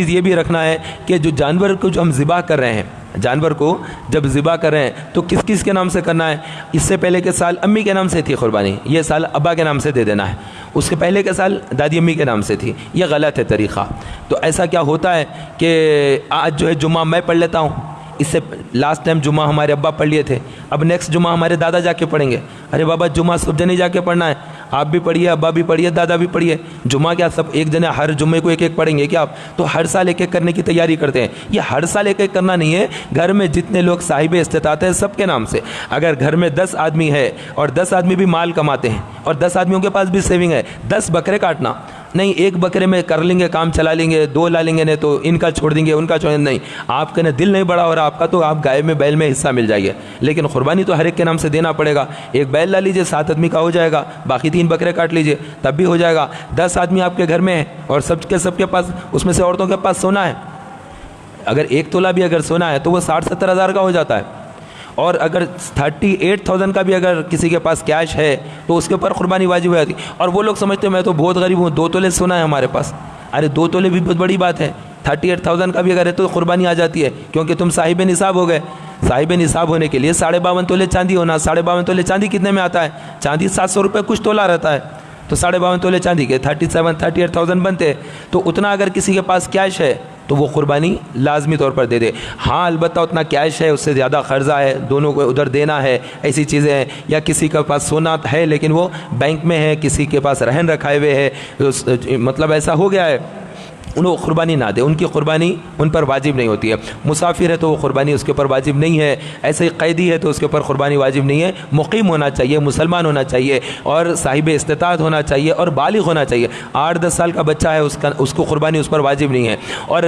یہ بھی رکھنا ہے کہ جو جانور کو جو ہم ذبح کر رہے ہیں، جانور کو جب ذبح کر رہے ہیں تو کس کس کے نام سے کرنا ہے؟ اس سے پہلے کے سال امی کے نام سے تھی قربانی، یہ سال ابا کے نام سے دے دینا ہے۔ اس کے پہلے کے سال دادی امی کے نام سے تھی، یہ غلط ہے طریقہ۔ تو ایسا کیا ہوتا ہے کہ آج جو ہے جمعہ میں پڑھ لیتا ہوں، اس سے لاسٹ ٹائم جمعہ ہمارے ابا پڑھ لیے تھے، اب نیکسٹ جمعہ ہمارے دادا جا کے پڑھیں گے۔ ارے بابا جمعہ سب جنے جا کے پڑھنا ہے، آپ بھی پڑھیے، ابا بھی پڑھیے، دادا بھی پڑھیے۔ جمعہ کیا سب ایک جنے ہر جمعے کو ایک ایک پڑھیں گے کیا آپ؟ تو ہر سال ایک ایک کرنے کی تیاری کرتے ہیں۔ یہ ہر سال ایک ایک کرنا نہیں ہے، گھر میں جتنے لوگ صاحب استطاعت ہیں سب کے نام سے۔ اگر گھر میں 10 آدمی ہے اور 10 آدمی بھی مال کماتے ہیں اور 10 آدمیوں کے پاس بھی سیونگ ہے، 10 بکرے کاٹنا نہیں، ایک بکرے میں کر لیں گے، کام چلا لیں گے، 2 لا لیں گے، نہیں تو ان کا چھوڑ دیں گے، ان کا چھوڑ نہیں۔ آپ کا دل نہیں بڑا ہو رہا آپ کا، تو آپ گائے میں بیل میں حصہ مل جائے گا، لیکن قربانی تو ہر ایک کے نام سے دینا پڑے گا۔ ایک بیل لا لیجئے، 7 آدمی کا ہو جائے گا، باقی 3 بکرے کاٹ لیجئے تب بھی ہو جائے گا۔ 10 آدمی آپ کے گھر میں ہیں اور سب کے پاس، اس میں سے عورتوں کے پاس سونا ہے، اگر 1 تولہ بھی اگر سونا ہے تو وہ 60-70 ہزار کا ہو جاتا ہے، اور اگر 38,000 کا بھی اگر کسی کے پاس کیش ہے تو اس کے اوپر قربانی واجب ہو جاتی۔ اور وہ لوگ سمجھتے ہیں میں تو بہت غریب ہوں، 2 تولے سونا ہے ہمارے پاس۔ ارے 2 تولے بھی بہت بڑی بات ہے، 38,000 کا بھی اگر ہے تو قربانی آ جاتی ہے، کیونکہ تم صاحب نصاب ہو گئے۔ صاحب نصاب ہونے کے لیے 52.5 تولے چاندی ہونا۔ 52.5 تولے چاندی کتنے میں آتا ہے؟ چاندی 700 روپے کچھ تولہ رہتا ہے، تو 52.5 تولے چاندی کے 38,000 بنتے، تو اتنا اگر کسی کے پاس کیش ہے تو وہ قربانی لازمی طور پر دے دے۔ ہاں البتہ اتنا کیش ہے، اس سے زیادہ قرضہ ہے، دونوں کو ادھر دینا ہے، ایسی چیزیں ہیں، یا کسی کے پاس سونا ہے لیکن وہ بینک میں ہے، کسی کے پاس رہن رکھائے ہوئے ہے، مطلب ایسا ہو گیا ہے، انہوں قربانی نہ دے، ان کی قربانی ان پر واجب نہیں ہوتی ہے۔ مسافر ہے تو وہ قربانی اس کے اوپر واجب نہیں ہے، ایسے ہی قیدی ہے تو اس کے اوپر قربانی واجب نہیں ہے۔ مقیم ہونا چاہیے، مسلمان ہونا چاہیے، اور صاحب استطاعت ہونا چاہیے، اور بالغ ہونا چاہیے۔ 8-10 سال کا بچہ ہے، اس کو قربانی اس پر واجب نہیں ہے۔ اور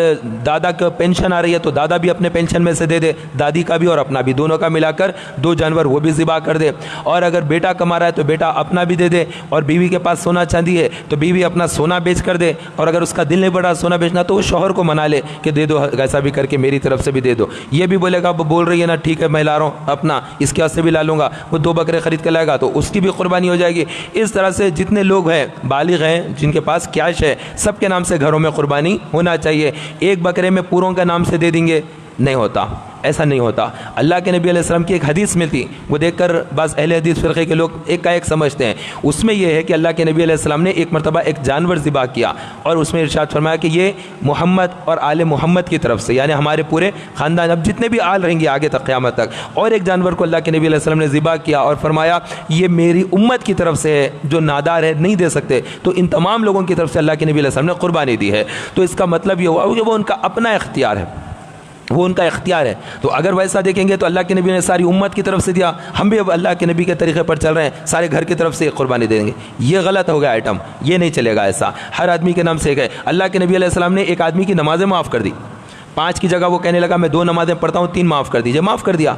دادا کا پینشن آ رہی ہے تو دادا بھی اپنے پینشن میں سے دے دے، دادی کا بھی اور اپنا بھی، دونوں کا ملا کر 2 جانور وہ بھی ذبح کر دے۔ اور اگر بیٹا کما رہا ہے تو بیٹا اپنا بھی دے دے، اور بیوی کے پاس سونا چاندی ہے تو بیوی اپنا سونا بیچ کر دے، اور اگر اس کا دل نہیں بڑا سونا بیچنا تو وہ شوہر کو منا لے کہ دے دو، ایسا بھی کر کے میری طرف سے بھی دے دو۔ یہ بھی بولے گا، بول رہی ہے نا ٹھیک ہے میں لا رہا ہوں اپنا، اس کے واسطے بھی لا لوں گا، وہ 2 بکرے خرید کے لائے گا تو اس کی بھی قربانی ہو جائے گی۔ اس طرح سے جتنے لوگ ہیں بالغ ہیں جن کے پاس کیش ہے، سب کے نام سے گھروں میں قربانی ہونا چاہیے۔ ایک بکرے میں پوروں کا نام سے دے دیں گے، نہیں ہوتا، ایسا نہیں ہوتا۔ اللہ کے نبی علیہ السلام کی ایک حدیث ملتی، وہ دیکھ کر بعض اہل حدیث فرقے کے لوگ ایک کا ایک سمجھتے ہیں۔ اس میں یہ ہے کہ اللہ کے نبی علیہ السلام نے ایک مرتبہ ایک جانور ذبح کیا، اور اس میں ارشاد فرمایا کہ یہ محمد اور آل محمد کی طرف سے، یعنی ہمارے پورے خاندان، اب جتنے بھی آل رہیں گے آگے تک قیامت تک۔ اور ایک جانور کو اللہ کے نبی علیہ السلام نے ذبح کیا اور فرمایا یہ میری امت کی طرف سے ہے، جو نادار ہے نہیں دے سکتے، تو ان تمام لوگوں کی طرف سے اللہ کے نبی علیہ السلام نے قربانی دی ہے۔ تو اس کا مطلب یہ ہوا کہ وہ ان کا اپنا اختیار ہے، وہ ان کا اختیار ہے۔ تو اگر ویسا دیکھیں گے تو اللہ کے نبی نے ساری امت کی طرف سے دیا، ہم بھی اب اللہ کے نبی کے طریقے پر چل رہے ہیں، سارے گھر کی طرف سے قربانی دیں گے، یہ غلط ہو گیا آئٹم، یہ نہیں چلے گا ایسا۔ ہر آدمی کے نام سے گئے۔ اللہ کے نبی علیہ السلام نے ایک آدمی کی نمازیں معاف کر دی، 5 کی جگہ وہ کہنے لگا میں 2 نمازیں پڑھتا ہوں، 3 معاف کر دیجیے، معاف کر دیا۔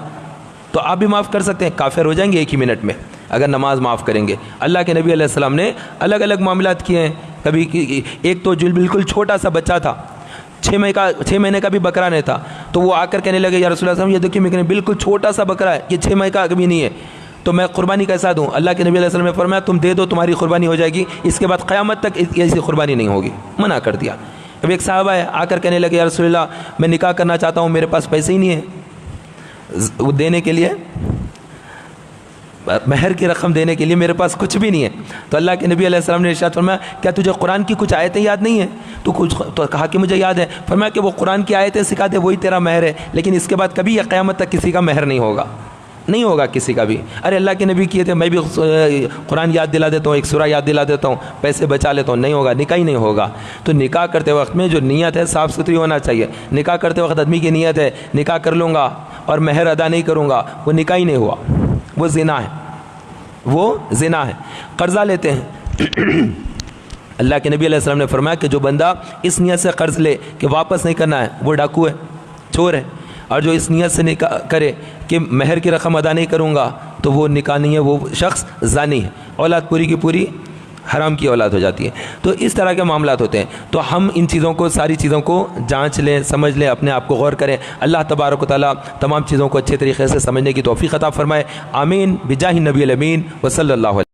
تو آپ بھی معاف کر سکتے ہیں، کافر ہو جائیں گے 1 ہی منٹ میں اگر نماز معاف کریں گے۔ اللہ کے نبی علیہ السلام نے الگ الگ معاملات کیے ہیں۔ کبھی ایک تو جو بالکل چھوٹا سا بچہ تھا، 6 مہینے کا بھی بکرا نہیں تھا، تو وہ آ کر کہنے لگے یا رسول اللہ، یہ دیکھیے میں بالکل چھوٹا سا بکرا ہے، یہ 6 مہینے کا کبھی نہیں ہے، تو میں قربانی کیسا دوں؟ اللہ کے نبی علیہ السلام نے فرمایا تم دے دو، تمہاری قربانی ہو جائے گی، اس کے بعد قیامت تک ایسی قربانی نہیں ہوگی، منع کر دیا۔ اب ایک صحابہ ہے آ کر کہنے لگے یا رسول اللہ میں نکاح کرنا چاہتا ہوں، میرے پاس پیسے ہی نہیں ہیں وہ دینے کے لیے، مہر کی رقم دینے کے لیے میرے پاس کچھ بھی نہیں ہے۔ تو اللہ کے نبی علیہ السلام نے ارشاد فرمایا کیا تجھے قرآن کی کچھ آیتیں یاد نہیں ہیں؟ تو کہا کہ مجھے یاد ہے۔ فرمایا کہ وہ قرآن کی آیتیں سکھا دے، وہی تیرا مہر ہے، لیکن اس کے بعد کبھی یہ قیامت تک کسی کا مہر نہیں ہوگا، نہیں ہوگا کسی کا بھی۔ ارے اللہ کے نبی کیے تھے، میں بھی قرآن یاد دلا دیتا ہوں، ایک سورہ یاد دلا دیتا ہوں، پیسے بچا لیتا ہوں، نہیں ہوگا، نکاح ہی نہیں ہوگا۔ تو نکاح کرتے وقت میں جو نیت ہے صاف ستھری ہونا چاہیے۔ نکاح کرتے وقت آدمی کی نیت ہے نکاح کر لوں گا اور مہر ادا نہیں کروں گا، وہ نکاح ہی نہیں ہوا، وہ زنا ہے، وہ زنا ہے۔ قرضہ لیتے ہیں، اللہ کے نبی علیہ السلام نے فرمایا کہ جو بندہ اس نیت سے قرض لے کہ واپس نہیں کرنا ہے وہ ڈاکو ہے، چور ہے، اور جو اس نیت سے نکاح کرے کہ مہر کی رقم ادا نہیں کروں گا تو وہ نکاح نہیں ہے، وہ شخص زانی ہے، اولاد پوری کی پوری حرام کی اولاد ہو جاتی ہے۔ تو اس طرح کے معاملات ہوتے ہیں، تو ہم ان چیزوں کو، ساری چیزوں کو جانچ لیں، سمجھ لیں، اپنے آپ کو غور کریں۔ اللہ تبارک و تعالیٰ تمام چیزوں کو اچھے طریقے سے سمجھنے کی توفیق عطا فرمائے، آمین، بجاہ نبی الامین وصلی اللہ علیہ۔